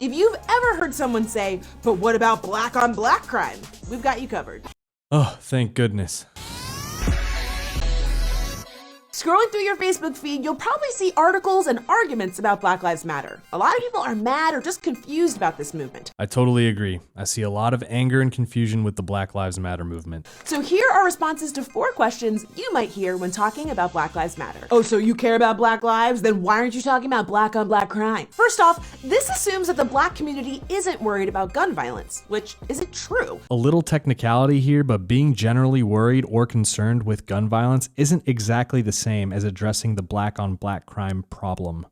If you've ever heard someone say, but what about black on black crime? We've got you covered. Oh, thank goodness. Scrolling through your Facebook feed, you'll probably see articles and arguments about Black Lives Matter. A lot of people are mad or just confused about this movement. I totally agree. I see a lot of anger and confusion with the Black Lives Matter movement. So here are responses to 4 questions you might hear when talking about Black Lives Matter. Oh, so you care about Black lives? Then why aren't you talking about black on black crime? First off, this assumes that the Black community isn't worried about gun violence, which isn't true. A little technicality here, but being generally worried or concerned with gun violence isn't exactly the same as addressing the black on black crime problem.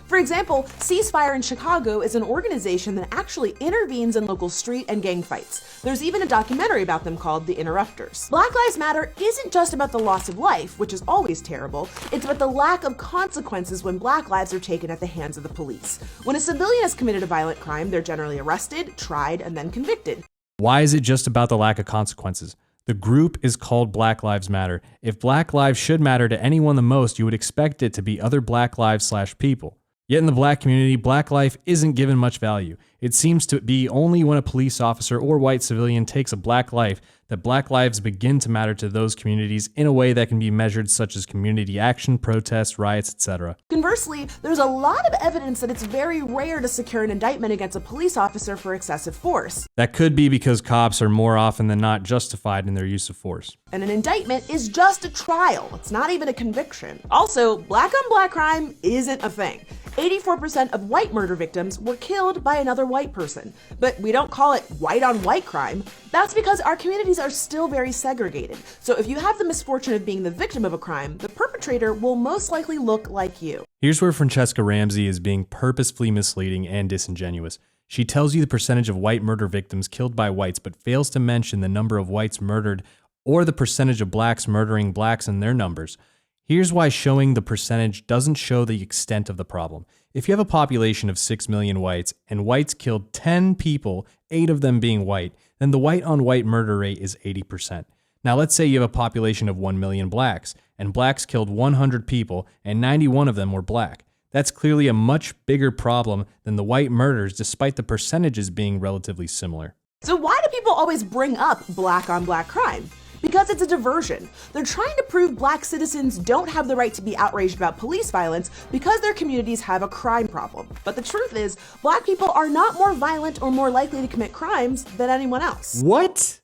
For example, Ceasefire in Chicago is an organization that actually intervenes in local street and gang fights. There's even a documentary about them called The Interrupters. Black Lives Matter isn't just about the loss of life, which is always terrible, it's about the lack of consequences when black lives are taken at the hands of the police. When a civilian has committed a violent crime, they're generally arrested, tried, and then convicted. Why is it just about the lack of consequences? The group is called Black Lives Matter. If black lives should matter to anyone the most, you would expect it to be other black lives/people. Yet in the black community, black life isn't given much value. It seems to be only when a police officer or white civilian takes a black life that black lives begin to matter to those communities in a way that can be measured, such as community action, protests, riots, etc. Conversely, there's a lot of evidence that it's very rare to secure an indictment against a police officer for excessive force. That could be because cops are more often than not justified in their use of force. And an indictment is just a trial. It's not even a conviction. Also, black on black crime isn't a thing. 84% of white murder victims were killed by another white person. But we don't call it white on white crime. That's because our communities are still very segregated. So if you have the misfortune of being the victim of a crime, the perpetrator will most likely look like you. Here's where Francesca Ramsey is being purposefully misleading and disingenuous. She tells you the percentage of white murder victims killed by whites, but fails to mention the number of whites murdered or the percentage of blacks murdering blacks in their numbers. Here's why showing the percentage doesn't show the extent of the problem. If you have a population of 6 million whites and whites killed 10 people, 8 of them being white, then the white on white murder rate is 80%. Now let's say you have a population of 1 million blacks and blacks killed 100 people and 91 of them were black. That's clearly a much bigger problem than the white murders despite the percentages being relatively similar. So why do people always bring up black on black crime? Because it's a diversion. They're trying to prove black citizens don't have the right to be outraged about police violence because their communities have a crime problem. But the truth is, black people are not more violent or more likely to commit crimes than anyone else. What?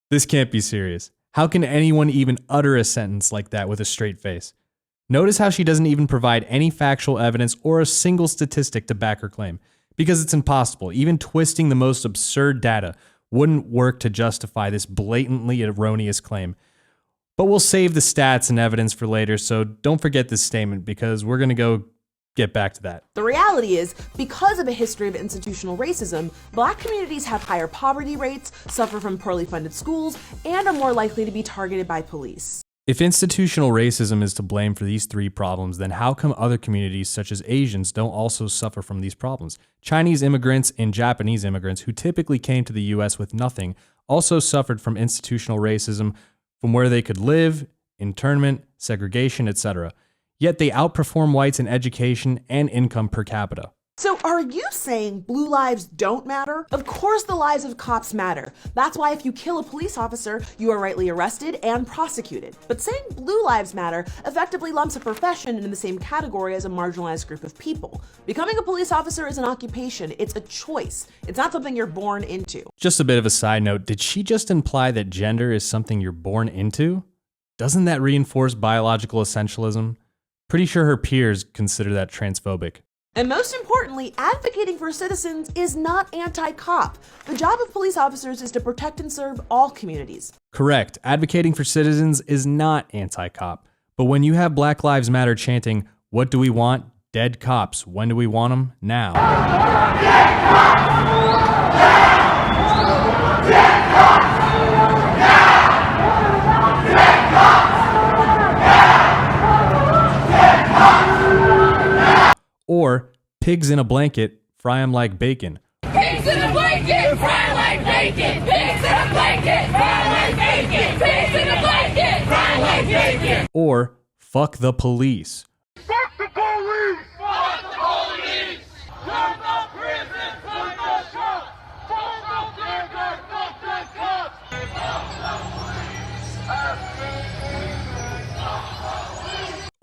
This can't be serious. How can anyone even utter a sentence like that with a straight face? Notice how she doesn't even provide any factual evidence or a single statistic to back her claim. Because it's impossible. Even twisting the most absurd data wouldn't work to justify this blatantly erroneous claim. But we'll save the stats and evidence for later, so don't forget this statement because we're going to go get back to that. The reality is, because of a history of institutional racism, black communities have higher poverty rates, suffer from poorly funded schools, and are more likely to be targeted by police. If institutional racism is to blame for these 3 problems, then how come other communities such as Asians don't also suffer from these problems? Chinese immigrants and Japanese immigrants who typically came to the US with nothing also suffered from institutional racism from where they could live, internment, segregation, etc. Yet they outperform whites in education and income per capita. So are you saying blue lives don't matter? Of course the lives of cops matter. That's why if you kill a police officer, you are rightly arrested and prosecuted. But saying blue lives matter effectively lumps a profession into the same category as a marginalized group of people. Becoming a police officer is an occupation. It's a choice. It's not something you're born into. Just a bit of a side note, did she just imply that gender is something you're born into? Doesn't that reinforce biological essentialism? Pretty sure her peers consider that transphobic. And most importantly, advocating for citizens is not anti-cop. The job of police officers is to protect and serve all communities. Correct. Advocating for citizens is not anti-cop. But when you have Black Lives Matter chanting, "What do we want? Dead cops. When do we want them? Now." Dead cops! Now! Dead cops! Now! Dead cops! Now! Dead cops! Now! Or pigs in a blanket, fry 'em like bacon. Pigs in a blanket, fry like bacon. Pigs in a blanket, fry like bacon. Pigs in a blanket, fry like bacon. Or fuck the police. Fuck the police! Fuck the police! Fuck the prison!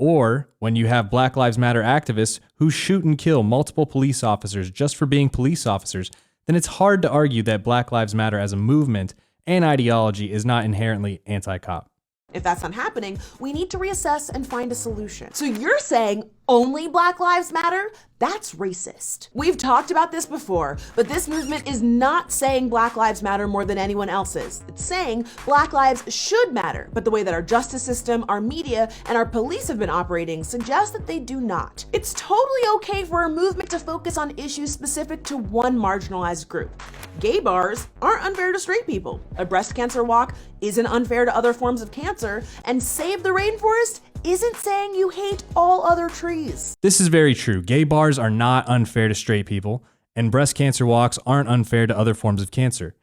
Or when you have Black Lives Matter activists who shoot and kill multiple police officers just for being police officers, then it's hard to argue that Black Lives Matter as a movement and ideology is not inherently anti-cop. If that's not happening, we need to reassess and find a solution. So you're saying only Black Lives Matter? That's racist. We've talked about this before, but this movement is not saying Black Lives Matter more than anyone else's. It's saying Black lives should matter, but the way that our justice system, our media, and our police have been operating suggests that they do not. It's totally okay for a movement to focus on issues specific to one marginalized group. Gay bars aren't unfair to straight people. A breast cancer walk isn't unfair to other forms of cancer, and Save the Rainforest isn't saying you hate all other trees. This is very true. Gay bars are not unfair to straight people, and breast cancer walks aren't unfair to other forms of cancer.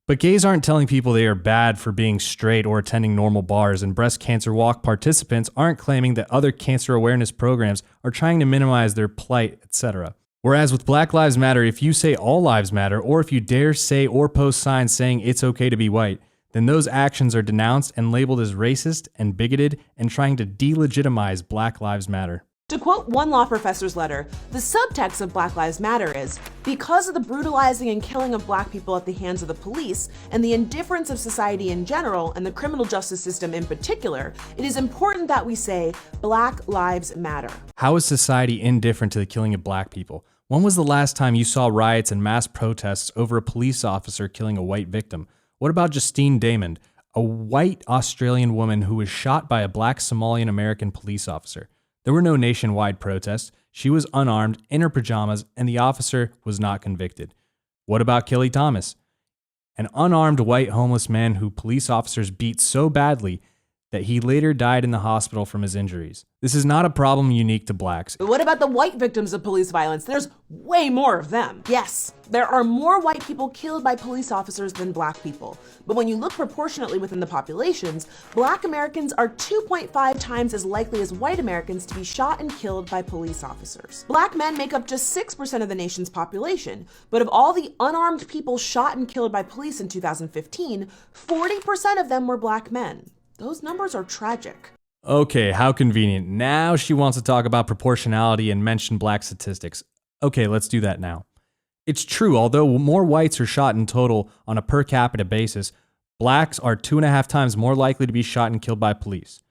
But gays aren't telling people they are bad for being straight or attending normal bars, and breast cancer walk participants aren't claiming that other cancer awareness programs are trying to minimize their plight, etc. Whereas with Black Lives Matter, if you say all lives matter, or if you dare say or post signs saying it's okay to be white, then those actions are denounced and labeled as racist and bigoted and trying to delegitimize Black Lives Matter. To quote one law professor's letter, the subtext of Black Lives Matter is, because of the brutalizing and killing of Black people at the hands of the police and the indifference of society in general and the criminal justice system in particular, it is important that we say Black Lives Matter. How is society indifferent to the killing of Black people? When was the last time you saw riots and mass protests over a police officer killing a white victim? What about Justine Damond, a white Australian woman who was shot by a Black Somalian American police officer? There were no nationwide protests. She was unarmed, in her pajamas, and the officer was not convicted. What about Kelly Thomas, an unarmed white homeless man who police officers beat so badly that he later died in the hospital from his injuries? This is not a problem unique to blacks. But what about the white victims of police violence? There's way more of them. Yes, there are more white people killed by police officers than Black people. But when you look proportionately within the populations, Black Americans are 2.5 times as likely as white Americans to be shot and killed by police officers. Black men make up just 6% of the nation's population, but of all the unarmed people shot and killed by police in 2015, 40% of them were Black men. Those numbers are tragic. Okay, how convenient. Now she wants to talk about proportionality and mention Black statistics. Okay, let's do that now. It's true, although more whites are shot in total on a per capita basis, Blacks are 2.5 times more likely to be shot and killed by police.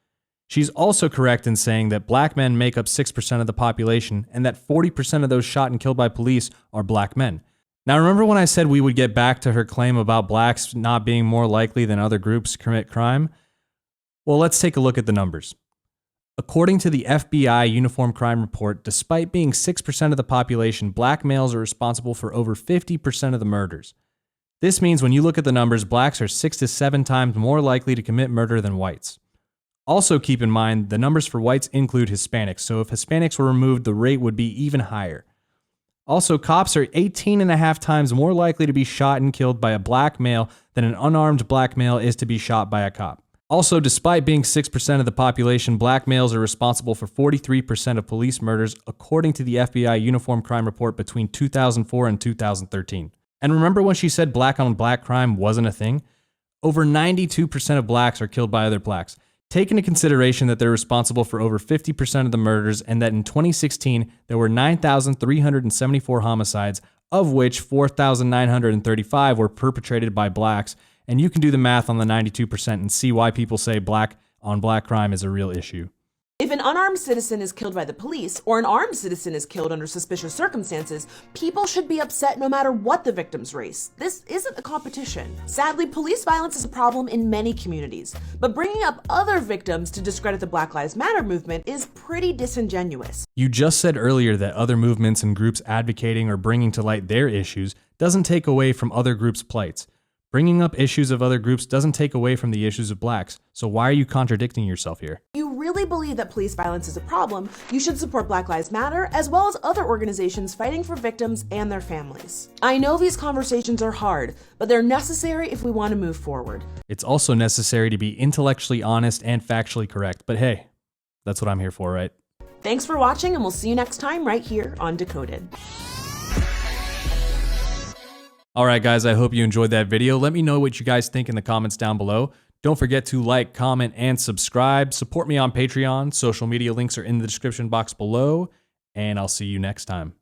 She's also correct in saying that Black men make up 6% of the population and that 40% of those shot and killed by police are Black men. Now, remember when I said we would get back to her claim about Blacks not being more likely than other groups to commit crime? Well, let's take a look at the numbers. According to the FBI Uniform Crime Report, despite being 6% of the population, Black males are responsible for over 50% of the murders. This means when you look at the numbers, Blacks are 6 to 7 times more likely to commit murder than whites. Also keep in mind, the numbers for whites include Hispanics, so if Hispanics were removed, the rate would be even higher. Also, cops are 18.5 times more likely to be shot and killed by a Black male than an unarmed Black male is to be shot by a cop. Also, despite being 6% of the population, Black males are responsible for 43% of police murders, according to the FBI Uniform Crime Report between 2004 and 2013. And remember when she said Black on Black crime wasn't a thing? Over 92% of Blacks are killed by other Blacks. Take into consideration that they're responsible for over 50% of the murders and that in 2016, there were 9,374 homicides, of which 4,935 were perpetrated by Blacks. And you can do the math on the 92% and see why people say Black on Black crime is a real issue. If an unarmed citizen is killed by the police, or an armed citizen is killed under suspicious circumstances, people should be upset no matter what the victim's race. This isn't a competition. Sadly, police violence is a problem in many communities, but bringing up other victims to discredit the Black Lives Matter movement is pretty disingenuous. You just said earlier that other movements and groups advocating or bringing to light their issues doesn't take away from other groups' plights. Bringing up issues of other groups doesn't take away from the issues of Blacks, so why are you contradicting yourself here? If you really believe that police violence is a problem, you should support Black Lives Matter as well as other organizations fighting for victims and their families. I know these conversations are hard, but they're necessary if we want to move forward. It's also necessary to be intellectually honest and factually correct, but hey, that's what I'm here for, right? Thanks for watching, and we'll see you next time right here on Decoded. Alright guys, I hope you enjoyed that video. Let me know what you guys think in the comments down below. Don't forget to like, comment, and subscribe. Support me on Patreon. Social media links are in the description box below, and I'll see you next time.